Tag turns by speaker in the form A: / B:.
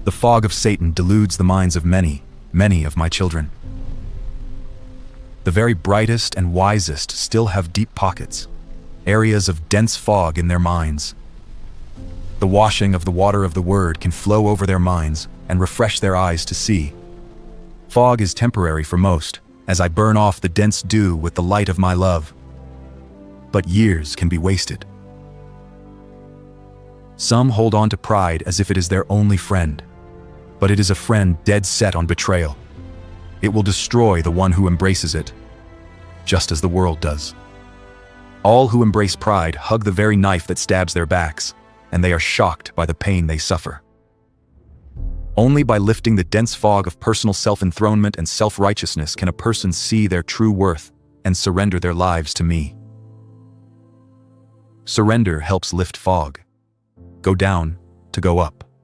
A: The fog of Satan deludes the minds of many, many of my children. The very brightest and wisest still have deep pockets, areas of dense fog in their minds. The washing of the water of the Word can flow over their minds and refresh their eyes to see. Fog is temporary for most, as I burn off the dense dew with the light of my love. But years can be wasted. Some hold on to pride as if it is their only friend, but it is a friend dead set on betrayal. It will destroy the one who embraces it, just as the world does. All who embrace pride hug the very knife that stabs their backs, and they are shocked by the pain they suffer. Only by lifting the dense fog of personal self-enthronement and self-righteousness can a person see their true worth and surrender their lives to me. Surrender helps lift fog. Go down to go up.